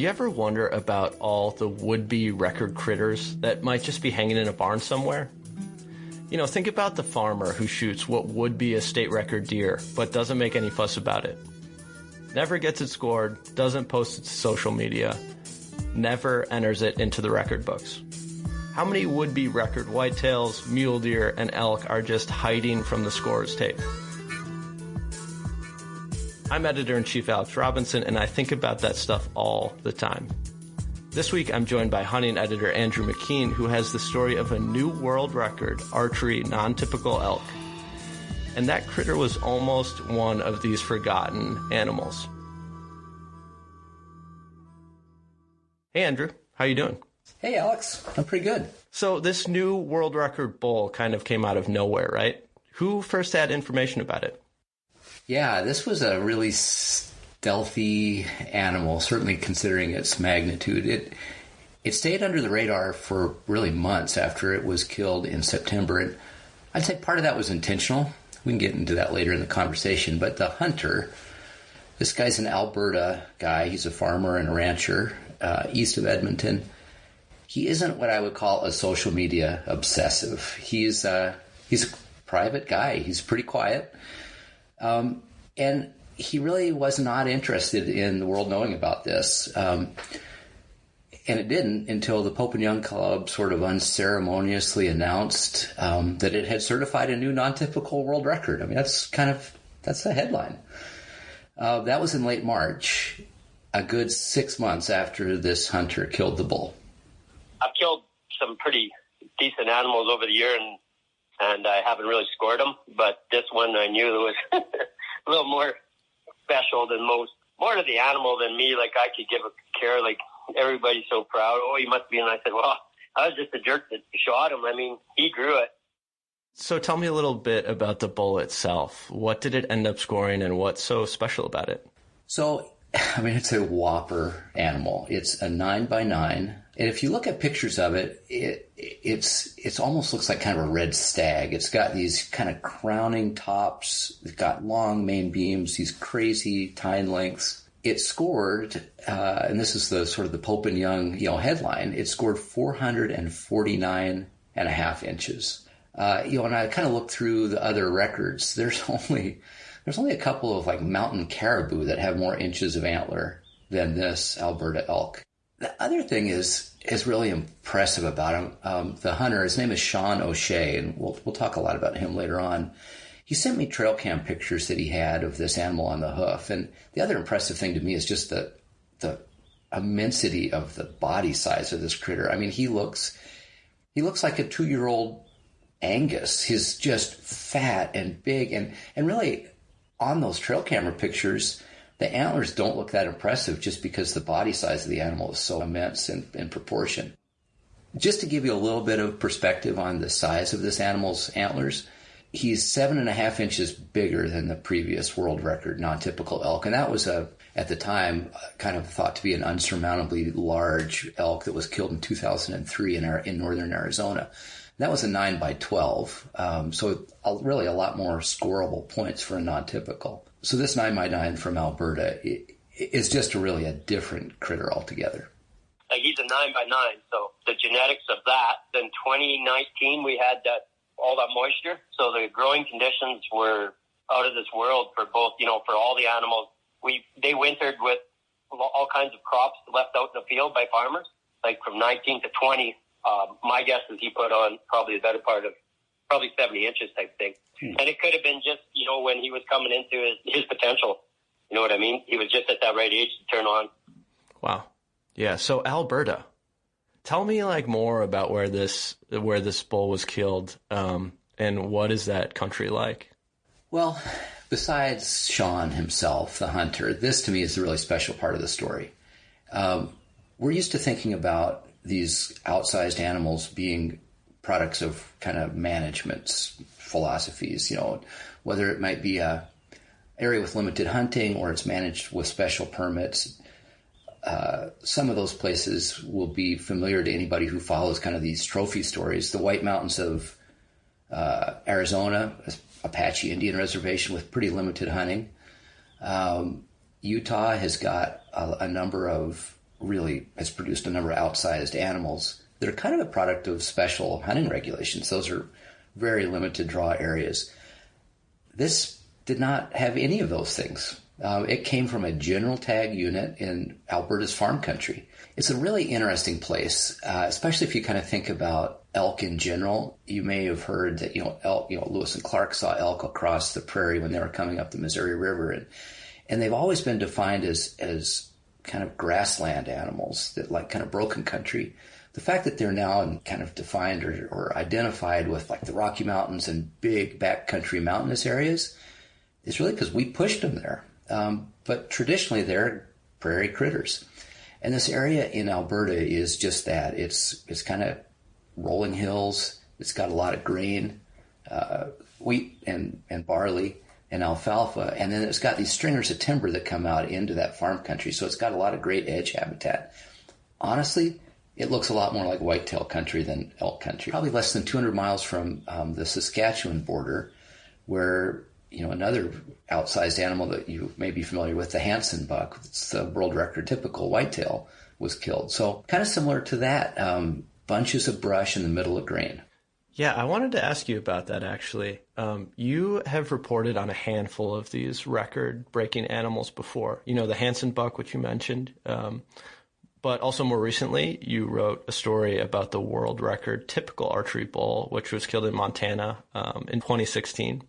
Do you ever wonder about all the would-be record critters that might just be hanging in a barn somewhere? You know, think about the farmer who shoots what would be a state record deer, but doesn't make any fuss about it. Never gets it scored, doesn't post it to social media, never enters it into the record books. How many would-be record whitetails, mule deer, and elk are just hiding from the scorer's tape? I'm Editor-in-Chief Alex Robinson, and I think about that stuff all the time. This week, I'm joined by hunting editor Andrew McKean, who has the story of a new world record archery non-typical elk. And that critter was almost one of these forgotten animals. Hey, Andrew. How you doing? Hey, Alex. I'm pretty good. So this new world record bull kind of came out of nowhere, right? Who first had information about it? Yeah, this was a really stealthy animal, certainly considering its magnitude. It stayed under the radar for really months after it was killed in September. And I'd say part of that was intentional. We can get into that later in the conversation. But the hunter, this guy's an Alberta guy. He's a farmer and a rancher east of Edmonton. He isn't what I would call a social media obsessive. He's a private guy. He's pretty quiet. And he really was not interested in the world knowing about this. And it didn't until the Pope and Young Club sort of unceremoniously announced that it had certified a new non-typical world record. I mean, that's the headline. That was in late March, a good 6 months after this hunter killed the bull. I've killed some pretty decent animals over the year, and I haven't really scored them. But this one I knew was a little more special than most. More to the animal than me. Like, I could give a care. Like, everybody's so proud. Oh, he must be. And I said, well, I was just a jerk that shot him. I mean, he drew it. So tell me a little bit about the bull itself. What did it end up scoring, and what's so special about it? So, I mean, it's a whopper animal. It's a 9x9. And if you look at pictures of it, it's almost looks like kind of a red stag. It's got these kind of crowning tops. It's got long main beams, these crazy tine lengths. It scored, and this is the sort of the Pope and Young, headline. It scored 449.5 inches. And I kind of looked through the other records. There's only a couple of like mountain caribou that have more inches of antler than this Alberta elk. The other thing is really impressive about him. The hunter, his name is Sean O'Shea, and we'll talk a lot about him later on. He sent me trail cam pictures that he had of this animal on the hoof. And the other impressive thing to me is just the immensity of the body size of this critter. I mean, he looks like a 2-year-old Angus. He's just fat and big, and really on those trail camera pictures, the antlers don't look that impressive just because the body size of the animal is so immense in proportion. Just to give you a little bit of perspective on the size of this animal's antlers, he's 7.5 inches bigger than the previous world record non-typical elk. And that was, at the time, kind of thought to be an unsurmountably large elk that was killed in 2003 in northern Arizona. That was a 9x12, so really a lot more scoreable points for a non-typical. So this 9x9 from Alberta is just really a different critter altogether. Like, he's a 9x9, so the genetics of that. Then 2019 we had all that moisture, so the growing conditions were out of this world for both, for all the animals. They wintered with all kinds of crops left out in the field by farmers, like from 19 to 20. My guess is he put on probably the better part of probably 70 inches type thing. And it could have been just, when he was coming into his potential. You know what I mean? He was just at that right age to turn on. Wow. Yeah. So Alberta, tell me more about where this bull was killed, and what is that country like? Well, besides Sean himself, the hunter, this to me is the really special part of the story. We're used to thinking about these outsized animals being products of kind of management's philosophies, whether it might be a area with limited hunting or it's managed with special permits. Some of those places will be familiar to anybody who follows kind of these trophy stories. The White Mountains of Arizona, Apache Indian reservation with pretty limited hunting. Utah has got a number of really has produced a number of outsized animals that are kind of a product of special hunting regulations. Those are very limited draw areas. This did not have any of those things. It came from a general tag unit in Alberta's farm country. It's a really interesting place, especially if you kind of think about elk in general. You may have heard that, elk, Lewis and Clark saw elk across the prairie when they were coming up the Missouri River. And they've always been defined as kind of grassland animals, that like kind of broken country. The fact that they're now kind of defined or identified with like the Rocky Mountains and big backcountry mountainous areas is really because we pushed them there. But traditionally they're prairie critters. And this area in Alberta is just that. It's kind of rolling hills. It's got a lot of grain, wheat and barley and alfalfa. And then it's got these stringers of timber that come out into that farm country. So it's got a lot of great edge habitat. Honestly, it looks a lot more like whitetail country than elk country. Probably less than 200 miles from the Saskatchewan border, where another outsized animal that you may be familiar with, the Hansen buck, it's the world record typical whitetail, was killed. So kind of similar to that, bunches of brush in the middle of grain. Yeah, I wanted to ask you about that, actually. You have reported on a handful of these record-breaking animals before. The Hansen buck, which you mentioned. But also more recently, you wrote a story about the world record typical archery bull, which was killed in Montana in 2016.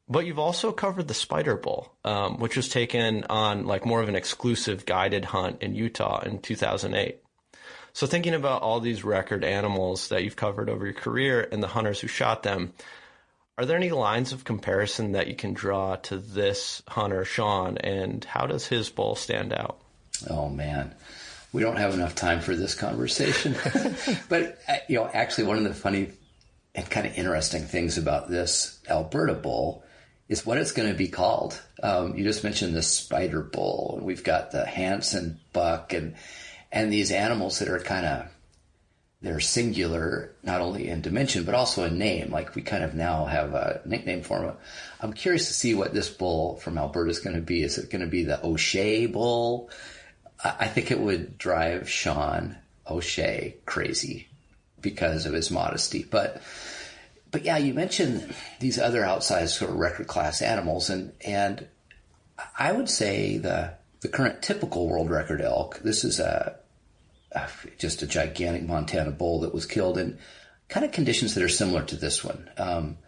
But you've also covered the spider bull, which was taken on like more of an exclusive guided hunt in Utah in 2008. So thinking about all these record animals that you've covered over your career and the hunters who shot them, are there any lines of comparison that you can draw to this hunter, Sean, and how does his bull stand out? Oh, man. We don't have enough time for this conversation. But, actually one of the funny and kind of interesting things about this Alberta bull is what it's going to be called. You just mentioned the spider bull, and we've got the Hansen buck and these animals that are they're singular, not only in dimension, but also in name. Like we kind of now have a nickname for them. I'm curious to see what this bull from Alberta is going to be. Is it going to be the O'Shea bull? I think it would drive Sean O'Shea crazy because of his modesty. But yeah, you mentioned these other outsized sort of record class animals, and I would say the current typical world record elk, this is just a gigantic Montana bull that was killed in kind of conditions that are similar to this one.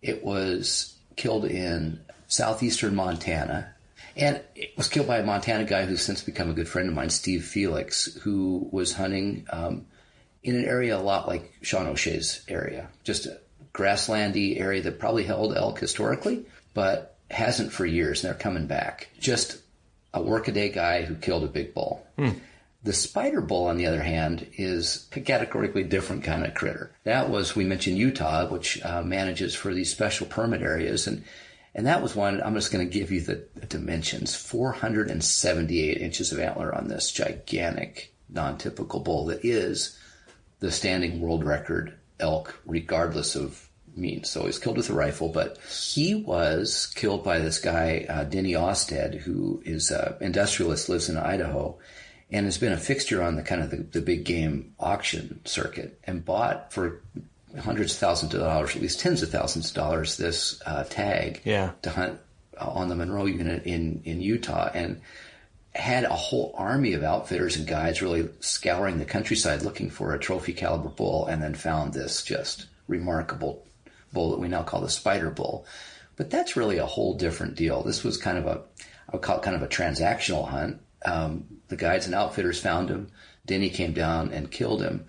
It was killed in southeastern Montana, and it was killed by a Montana guy who's since become a good friend of mine, Steve Felix, who was hunting in an area a lot like Sean O'Shea's area, just a grasslandy area that probably held elk historically, but hasn't for years, and they're coming back. Just a workaday guy who killed a big bull. The spider bull, on the other hand, is a categorically different kind of critter. That was, we mentioned Utah, which manages for these special permit areas, and that was one, I'm just going to give you the dimensions, 478 inches of antler on this gigantic, non-typical bull that is the standing world record elk, regardless of means. So he's killed with a rifle, but he was killed by this guy, Denny Osted, who is an industrialist, lives in Idaho, and has been a fixture on the kind of the big game auction circuit, and bought for hundreds of thousands of dollars, at least tens of thousands of dollars, this tag to hunt on the Monroe unit in Utah, and had a whole army of outfitters and guides really scouring the countryside looking for a trophy caliber bull, and then found this just remarkable bull that we now call the spider bull. But that's really a whole different deal. This was I would call it kind of a transactional hunt. The guides and outfitters found him. Denny came down and killed him.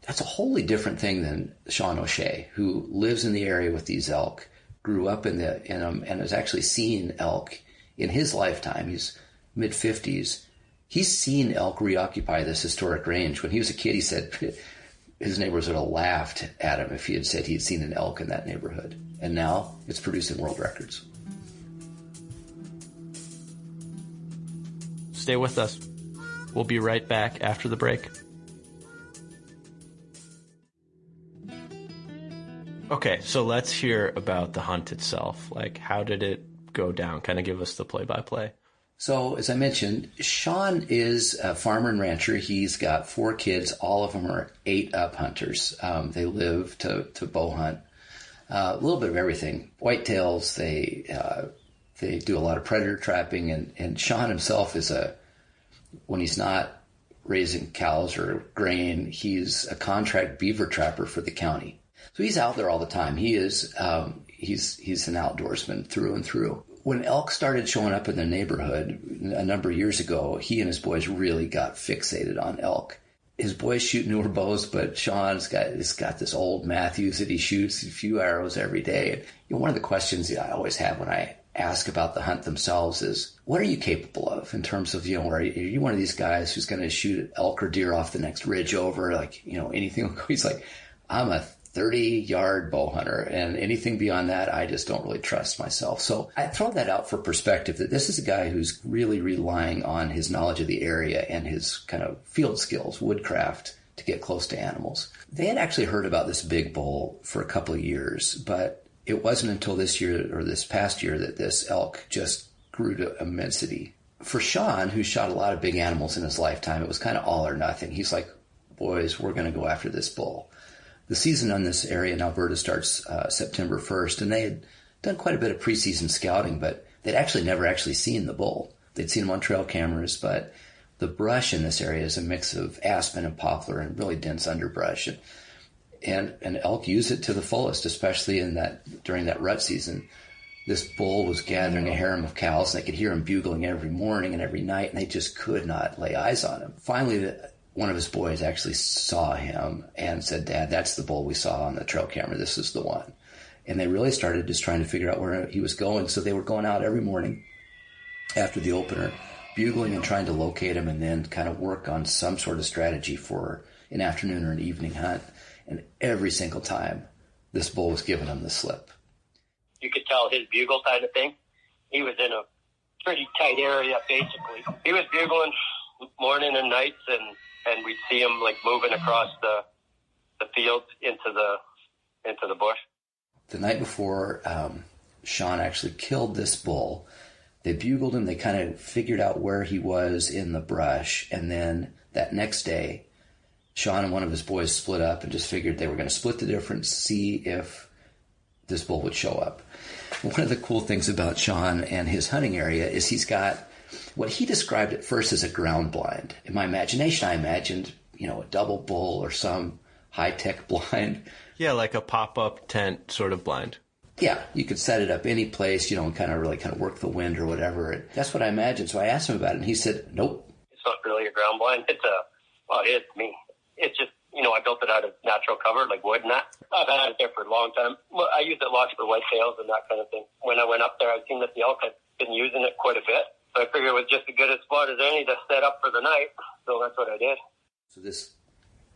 That's a wholly different thing than Sean O'Shea, who lives in the area with these elk, grew up in them, and has actually seen elk in his lifetime. He's mid-50s. He's seen elk reoccupy this historic range. When he was a kid, he said his neighbors would have laughed at him if he had said he'd seen an elk in that neighborhood. And now it's producing world records. Stay with us. We'll be right back after the break. Okay, so let's hear about the hunt itself. Like, how did it go down? Kind of give us the play-by-play. So, as I mentioned, Sean is a farmer and rancher. He's got 4 kids. All of them are 8-up hunters. They live to bow hunt. A little bit of everything. Whitetails, they do a lot of predator trapping. And Sean himself is when he's not raising cows or grain, he's a contract beaver trapper for the county. So he's out there all the time. He is, he's an outdoorsman through and through. When elk started showing up in the neighborhood a number of years ago, he and his boys really got fixated on elk. His boys shoot newer bows, but Sean's got this old Matthews that he shoots a few arrows every day. And one of the questions that I always have when I ask about the hunt themselves is, what are you capable of in terms of, are you one of these guys who's going to shoot elk or deer off the next ridge over, anything? He's like, I'm a 30-yard bow hunter, and anything beyond that, I just don't really trust myself. So I throw that out for perspective, that this is a guy who's really relying on his knowledge of the area and his kind of field skills, woodcraft, to get close to animals. They had actually heard about this big bull for a couple of years, but it wasn't until this year or this past year that this elk just grew to immensity. For Sean, who shot a lot of big animals in his lifetime, it was kind of all or nothing. He's like, boys, we're going to go after this bull. The season on this area in Alberta starts September 1st, and they had done quite a bit of preseason scouting, but they'd actually never actually seen the bull. They'd seen him on trail cameras, but the brush in this area is a mix of aspen and poplar and really dense underbrush. And elk use it to the fullest, especially during that rut season. This bull was gathering a harem of cows, and they could hear him bugling every morning and every night, and they just could not lay eyes on him. Finally, one of his boys actually saw him and said, Dad, that's the bull we saw on the trail camera. This is the one. And they really started just trying to figure out where he was going. So they were going out every morning after the opener, bugling and trying to locate him, and then kind of work on some sort of strategy for an afternoon or an evening hunt. And every single time, this bull was giving him the slip. You could tell his bugle kind of thing. He was in a pretty tight area, basically. He was bugling morning and nights, and we'd see him like moving across the field into the bush. The night before Sean actually killed this bull, they bugled him. They kind of figured out where he was in the brush. And then that next day, Sean and one of his boys split up and just figured they were going to split the difference, see if this bull would show up. One of the cool things about Sean and his hunting area is he's got what he described at first as a ground blind. In my imagination, I imagined, a double bull or some high-tech blind. Yeah, like a pop-up tent sort of blind. Yeah, you could set it up any place, and kind of work the wind or whatever. And that's what I imagined. So I asked him about it, and he said, nope. It's not really a ground blind. It's just, I built it out of natural cover, like wood and that. I've had it there for a long time. Well, I used it lots for whitetails and that kind of thing. When I went up there, I'd seen that the elk had been using it quite a bit. So I figured it was just as good a spot as any to set up for the night. So that's what I did. So this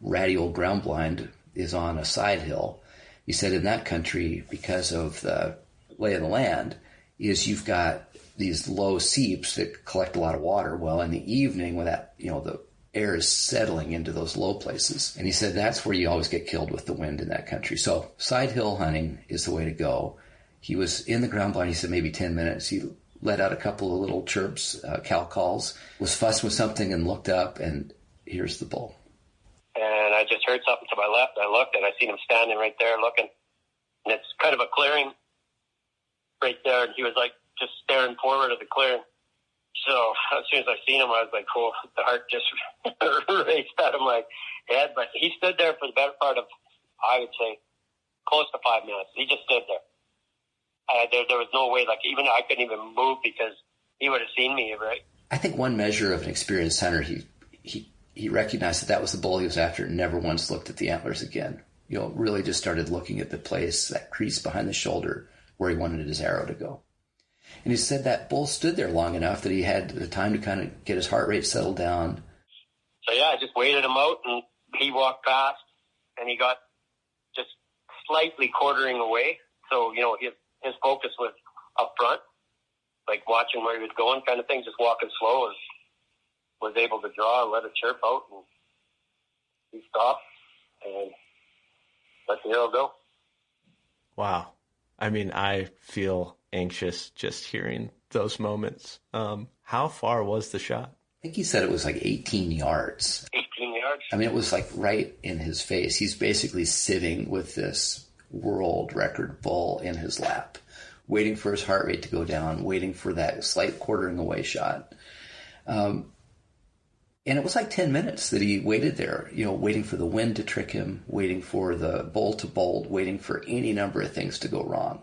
ratty old ground blind is on a side hill. You said in that country, because of the lay of the land, is you've got these low seeps that collect a lot of water. Well, in the evening, when that, the air is settling into those low places. And he said that's where you always get killed with the wind in that country. So side hill hunting is the way to go. He was in the ground blind, he said maybe 10 minutes. He let out a couple of little chirps, cow calls, was fussing with something and looked up, and here's the bull. And I just heard something to my left. I looked, and I seen him standing right there looking. And it's kind of a clearing right there, and he was just staring forward at the clearing. So as soon as I seen him, I was like, cool, the heart just raced out of my head. But he stood there for the better part of, I would say, close to 5 minutes. He just stood there. There was no way, even I couldn't even move because he would have seen me, right? I think one measure of an experienced hunter, he recognized that was the bull he was after and never once looked at the antlers again. Really just started looking at the place, that crease behind the shoulder where he wanted his arrow to go. And he said that bull stood there long enough that he had the time to kind of get his heart rate settled down. So yeah, I just waited him out, and he walked past, and he got just slightly quartering away. So, his focus was up front, watching where he was going kind of thing, just walking slow, was able to draw and let it chirp out, and he stopped and let the arrow go. Wow. I mean, I feel anxious just hearing those moments. How far was the shot? I think he said it was like 18 yards. 18 yards? I mean, it was like right in his face. He's basically sitting with this world record bull in his lap, waiting for his heart rate to go down, waiting for that slight quartering away shot. And it was like 10 minutes that he waited there, waiting for the wind to trick him, waiting for the bull to bolt, waiting for any number of things to go wrong.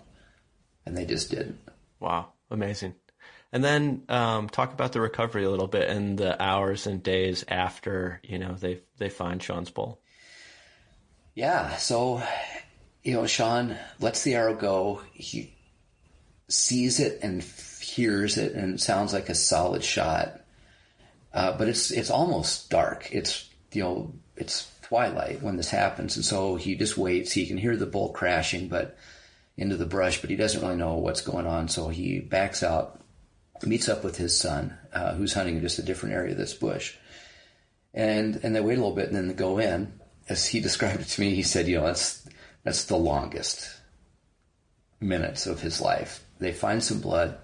And they just didn't. Wow. Amazing. And then talk about the recovery a little bit and the hours and days after, they find Sean's bull. Yeah. So, Sean lets the arrow go. He sees it and hears it, and it sounds like a solid shot. But it's almost dark. It's twilight when this happens. And so he just waits. He can hear the bull crashing into the brush, but he doesn't really know what's going on. So he backs out, meets up with his son, who's hunting in just a different area of this bush. And they wait a little bit and then they go in. As he described it to me, he said, that's the longest minutes of his life. They find some blood,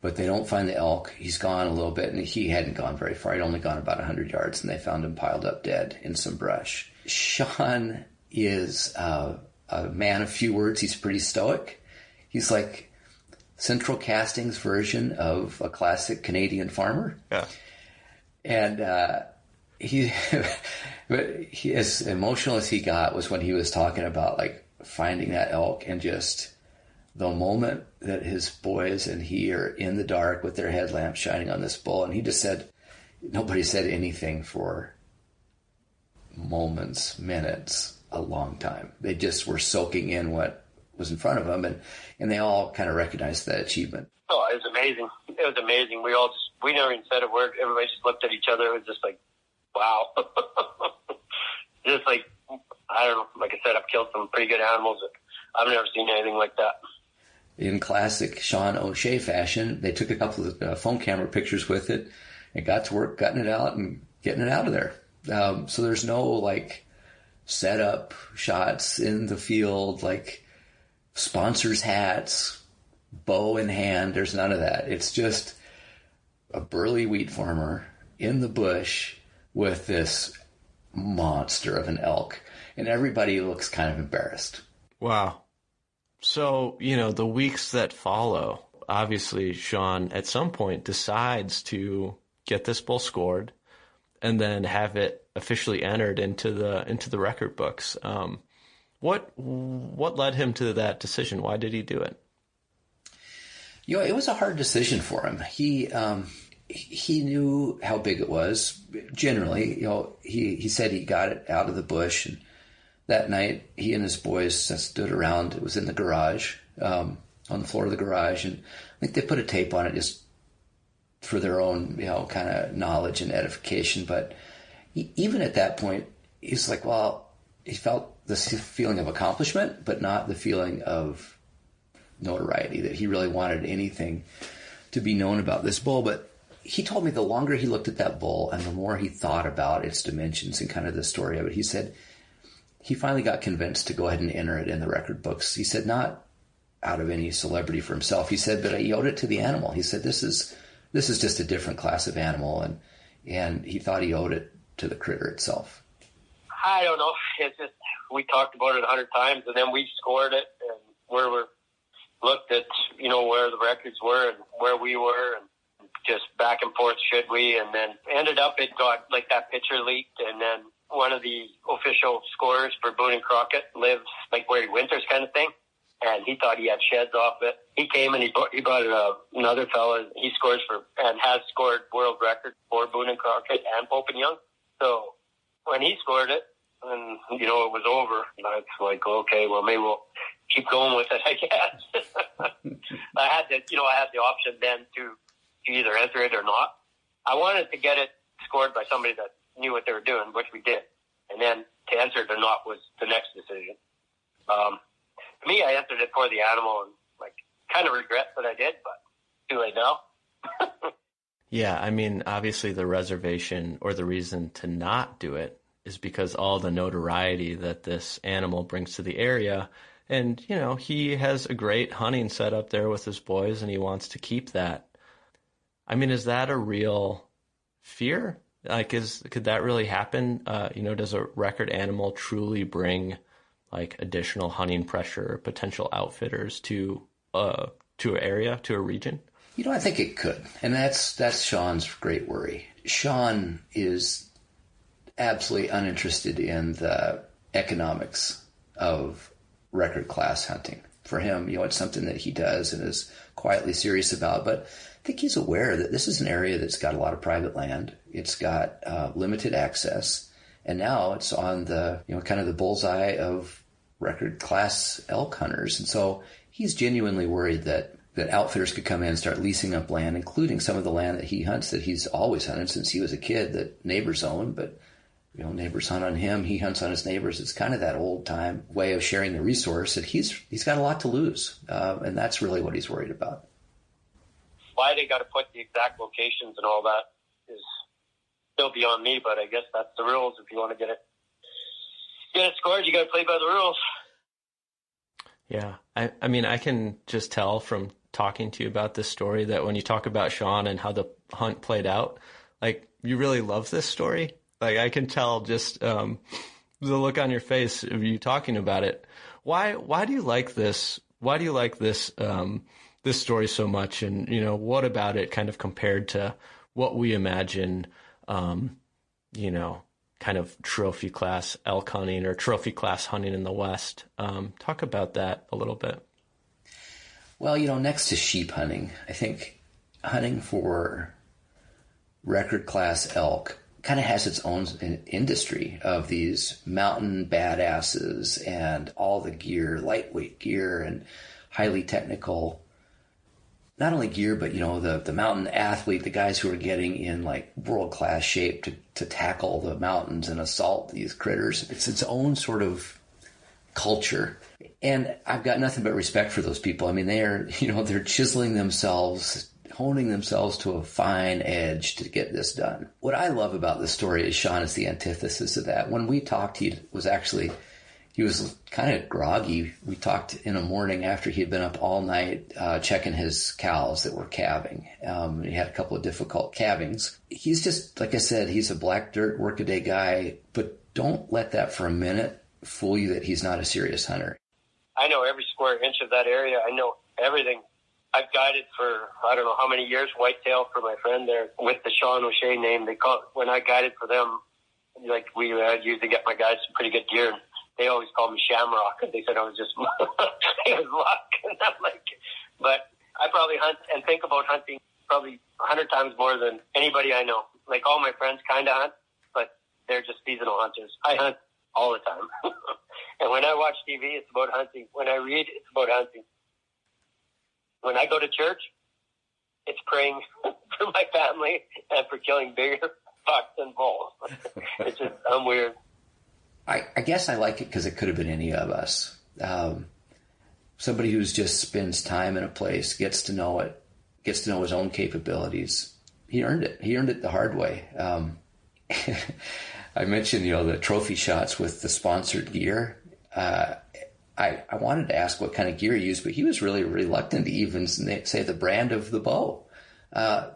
but they don't find the elk. He's gone a little bit, and he hadn't gone very far. He'd only gone about 100 yards, and they found him piled up dead in some brush. Sean is a man of few words. He's pretty stoic. He's like Central Casting's version of a classic Canadian farmer. Yeah. And he as emotional as he got was when he was talking about like finding that elk and just the moment that his boys and he are in the dark with their headlamps shining on this bull. And he just said, nobody said anything for moments, minutes, a long time. They just were soaking in what was in front of them. And they all kind of recognized that achievement. Oh, it was amazing. It was amazing. We never even said a word. Everybody just looked at each other. It was just like, wow. Just like, I don't know. Like I said, I've killed some pretty good animals. I've never seen anything like that. In classic Sean O'Shea fashion, they took a couple of phone camera pictures with it and got to work gutting it out and getting it out of there. So there's no like setup shots in the field, like sponsors' hats, bow in hand. There's none of that. It's just a burly wheat farmer in the bush with this monster of an elk, and everybody looks kind of embarrassed. Wow. So, the weeks that follow, obviously Sean at some point decides to get this bull scored and then have it officially entered into the record books. What led him to that decision? Why did he do it? It was a hard decision for him. He knew how big it was. Generally, he said he got it out of the bush, and that night, he and his boys stood around. It was in the garage, on the floor of the garage, and I think they put a tape on it just for their own, kind of knowledge and edification. But even at that point, he's like, well, he felt this feeling of accomplishment, but not the feeling of notoriety, that he really wanted anything to be known about this bull. But he told me the longer he looked at that bull and the more he thought about its dimensions and kind of the story of it, he said, he finally got convinced to go ahead and enter it in the record books. He said, not out of any celebrity for himself. He said, but he owed it to the animal. He said, this is just a different class of animal. And he thought he owed it to the critter itself. I don't know. It's just, we talked about it 100 times, and then we scored it, and where we looked at, where the records were and where we were, and just back and forth, should we? And then ended up, it got like that picture leaked, and then one of the official scorers for Boone and Crockett lives like where he winters kind of thing. And he thought he had sheds off it. He came and he brought another fella. He scores for and has scored world record for Boone and Crockett and Pope and Young. So when he scored it, and it was over, and I was like, okay, well maybe we'll keep going with it, I guess. I had the option then to either enter it or not. I wanted to get it scored by somebody that knew what they were doing, which we did. And then to enter it or not was the next decision. To me, I entered it for the animal and kind of regret that I did, but too late now. Yeah, I mean, obviously the reservation or the reason to not do it is because all the notoriety that this animal brings to the area And, he has a great hunting set up there with his boys, and he wants to keep that. I mean, is that a real fear? Like, could that really happen? Does a record animal truly bring like additional hunting pressure or potential outfitters to an area, to a region? I think it could. And that's Sean's great worry. Sean is absolutely uninterested in the economics of record class hunting. For him, it's something that he does and is quietly serious about. But I think he's aware that this is an area that's got a lot of private land. It's got limited access. And now it's on the, kind of the bullseye of record class elk hunters. And so he's genuinely worried that outfitters could come in and start leasing up land, including some of the land that he hunts, that he's always hunted since he was a kid, that neighbors own. But, neighbors hunt on him, he hunts on his neighbors. It's kind of that old time way of sharing the resource that he's got a lot to lose. And that's really what he's worried about. Why they got to put the exact locations and all that is still beyond me, but I guess that's the rules. If you want to get it scored, you got to play by the rules. Yeah. I mean, I can just tell from talking to you about this story that when you talk about Sean and how the hunt played out, like, you really love this story. Like, I can tell just the look on your face of you talking about it. Why do you like this? Why do you like this this story so much? And, what about it kind of compared to what we imagine, kind of trophy class elk hunting or trophy class hunting in the West? Talk about that a little bit. Well, next to sheep hunting, I think hunting for record class elk kind of has its own industry of these mountain badasses and all the gear, lightweight gear and highly technical, not only gear, but, the mountain athlete, the guys who are getting in like world-class shape to tackle the mountains and assault these critters. It's its own sort of culture. And I've got nothing but respect for those people. I mean, they're chiseling themselves, honing themselves to a fine edge to get this done. What I love about this story is Sean is the antithesis of that. When we talked, he was kind of groggy. We talked in the morning after he had been up all night checking his cows that were calving. He had a couple of difficult calvings. He's just, like I said, he's a black dirt workaday guy, but don't let that for a minute fool you that he's not a serious hunter. I know every square inch of that area. I know everything. I've guided for, I don't know how many years, whitetail for my friend there with the Sean O'Shea name. When I guided for them, like we usually get my guys some pretty good gear. And they always called me Shamrock. They said I was just, it was luck. And I'm like, but I probably hunt and think about hunting probably 100 times more than anybody I know. Like all my friends kind of hunt, but they're just seasonal hunters. I hunt all the time. And when I watch TV, it's about hunting. When I read, it's about hunting. When I go to church, it's praying for my family and for killing bigger bucks and bulls. It's just, I'm weird. I guess I like it because it could have been any of us. Somebody who just spends time in a place, gets to know it, gets to know his own capabilities. He earned it. He earned it the hard way. I mentioned, the trophy shots with the sponsored gear. I wanted to ask what kind of gear he used, but he was really reluctant to even say the brand of the bow.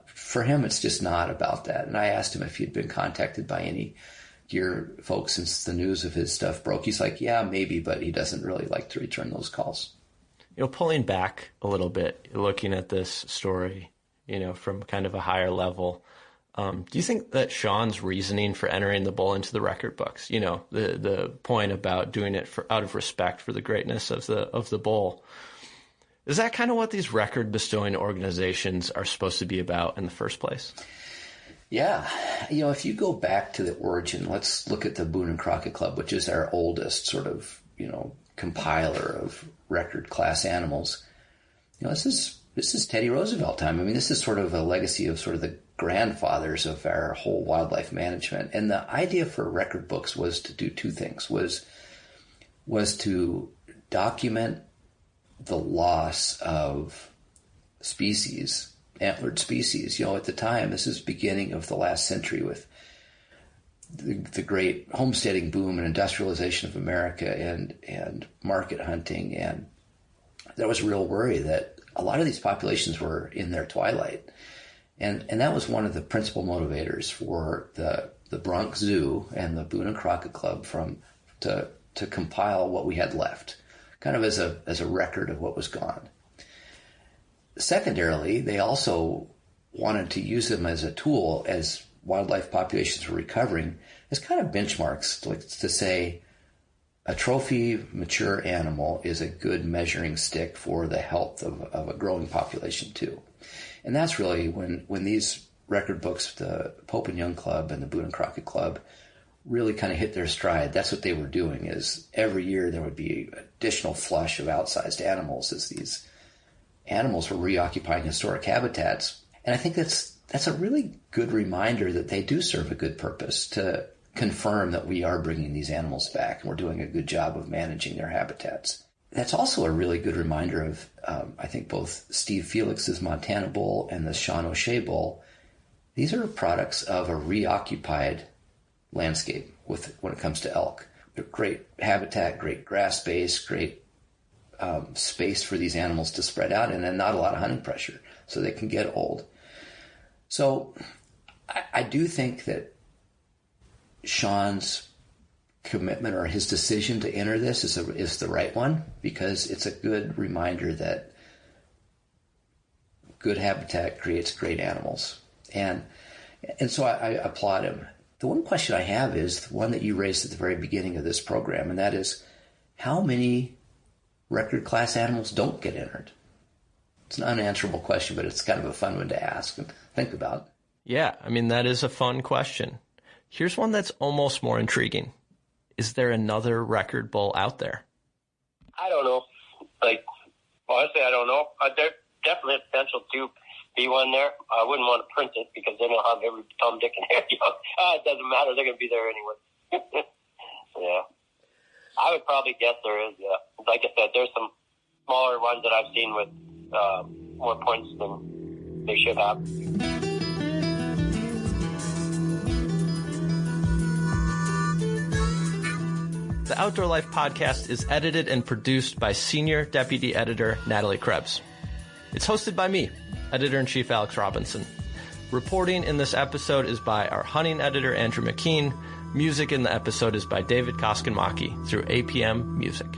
For him, it's just not about that. And I asked him if he'd been contacted by any gear folks since the news of his stuff broke. He's like, yeah, maybe, but he doesn't really like to return those calls. Pulling back a little bit, looking at this story, from kind of a higher level, do you think that Sean's reasoning for entering the bull into the record books, the point about doing it out of respect for the greatness of the bull, is that kind of what these record bestowing organizations are supposed to be about in the first place? Yeah. If you go back to the origin, let's look at the Boone and Crockett Club, which is our oldest sort of, compiler of record class animals. This is Teddy Roosevelt time. I mean, this is sort of a legacy of sort of the grandfathers of our whole wildlife management. And the idea for record books was to do two things, was to document the loss of species, antlered species. At the time, this is beginning of the last century with the great homesteading boom and industrialization of America and market hunting. And there was real worry that a lot of these populations were in their twilight. And that was one of the principal motivators for the Bronx Zoo and the Boone and Crockett Club to compile what we had left, kind of as a record of what was gone. Secondarily, they also wanted to use them as a tool as wildlife populations were recovering as kind of benchmarks to say a trophy mature animal is a good measuring stick for the health of a growing population too. And that's really when these record books, the Pope and Young Club and the Boone and Crockett Club, really kind of hit their stride. That's what they were doing, is every year there would be an additional flush of outsized animals as these animals were reoccupying historic habitats. And I think that's a really good reminder that they do serve a good purpose to confirm that we are bringing these animals back and we're doing a good job of managing their habitats. That's also a really good reminder of, I think, both Steve Felix's Montana Bull and the Sean O'Shea Bull. These are products of a reoccupied landscape when it comes to elk. They're great habitat, great grass space, great space for these animals to spread out, and then not a lot of hunting pressure, so they can get old. So I do think that Sean's commitment or his decision to enter this is the right one, because it's a good reminder that good habitat creates great animals. And so I applaud him. The one question I have is the one that you raised at the very beginning of this program, and that is, how many record class animals don't get entered? It's an unanswerable question, but it's kind of a fun one to ask and think about. Yeah, I mean, that is a fun question. Here's one that's almost more intriguing. Is there another record bull out there? I don't know. Honestly, I don't know. There's definitely a potential to be one there. I wouldn't want to print it because then I'll have every Tom, Dick, and Harry. It doesn't matter. They're going to be there anyway. Yeah. I would probably guess there is, yeah. Like I said, there's some smaller ones that I've seen with more points than they should have. The Outdoor Life podcast is edited and produced by Senior Deputy Editor Natalie Krebs. It's hosted by me, Editor-in-Chief Alex Robinson. Reporting in this episode is by our hunting editor, Andrew McKean. Music in the episode is by David Koskenmaki through APM Music.